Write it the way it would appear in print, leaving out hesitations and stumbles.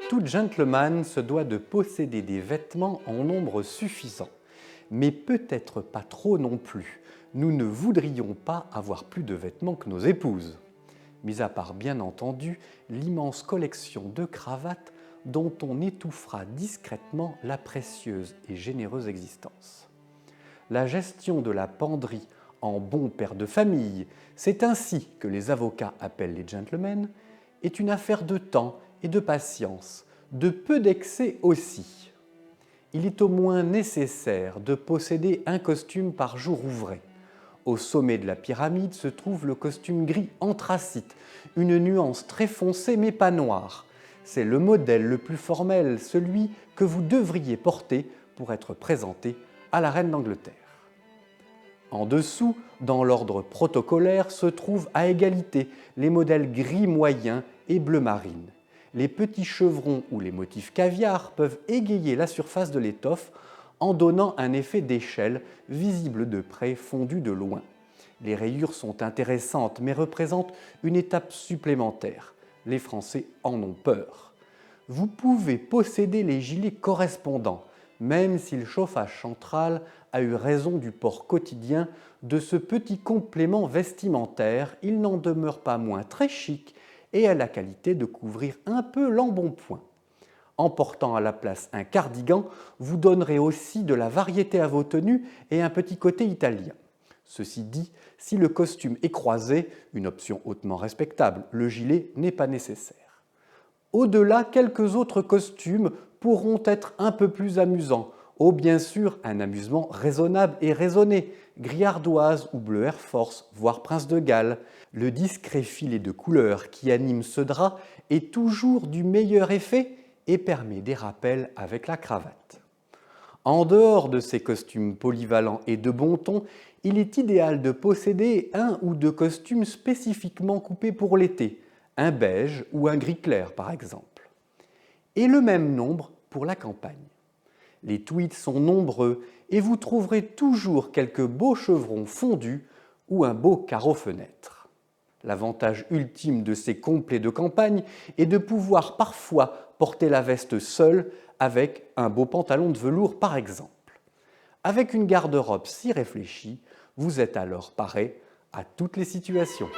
Tout gentleman se doit de posséder des vêtements en nombre suffisant, mais peut-être pas trop non plus. Nous ne voudrions pas avoir plus de vêtements que nos épouses. Mis à part bien entendu l'immense collection de cravates dont on étouffera discrètement la précieuse et généreuse existence. La gestion de la penderie en bon père de famille, c'est ainsi que les avocats appellent les gentlemen, est une affaire de temps et de patience, de peu d'excès aussi. Il est au moins nécessaire de posséder un costume par jour ouvré. Au sommet de la pyramide se trouve le costume gris anthracite, une nuance très foncée mais pas noire. C'est le modèle le plus formel, celui que vous devriez porter pour être présenté à la reine d'Angleterre. En dessous, dans l'ordre protocolaire, se trouvent à égalité les modèles gris moyen et bleu marine. Les petits chevrons ou les motifs caviar peuvent égayer la surface de l'étoffe en donnant un effet d'échelle visible de près, fondu de loin. Les rayures sont intéressantes mais représentent une étape supplémentaire. Les Français en ont peur. Vous pouvez posséder les gilets correspondants, même si le chauffage central a eu raison du port quotidien de ce petit complément vestimentaire, il n'en demeure pas moins très chic et a la qualité de couvrir un peu l'embonpoint. En portant à la place un cardigan, vous donnerez aussi de la variété à vos tenues et un petit côté italien. Ceci dit, si le costume est croisé, une option hautement respectable, le gilet n'est pas nécessaire. Au-delà, quelques autres costumes pourront être un peu plus amusants. Oh, bien sûr, un amusement raisonnable et raisonné, gris ardoise ou bleu Air Force, voire prince de Galles. Le discret filet de couleur qui anime ce drap est toujours du meilleur effet et permet des rappels avec la cravate. En dehors de ces costumes polyvalents et de bon ton, il est idéal de posséder un ou deux costumes spécifiquement coupés pour l'été, un beige ou un gris clair par exemple. Et le même nombre pour la campagne. Les tweeds sont nombreux et vous trouverez toujours quelques beaux chevrons fondus ou un beau carreau fenêtre. L'avantage ultime de ces complets de campagne est de pouvoir parfois porter la veste seule avec un beau pantalon de velours par exemple. Avec une garde-robe si réfléchie, vous êtes alors paré à toutes les situations.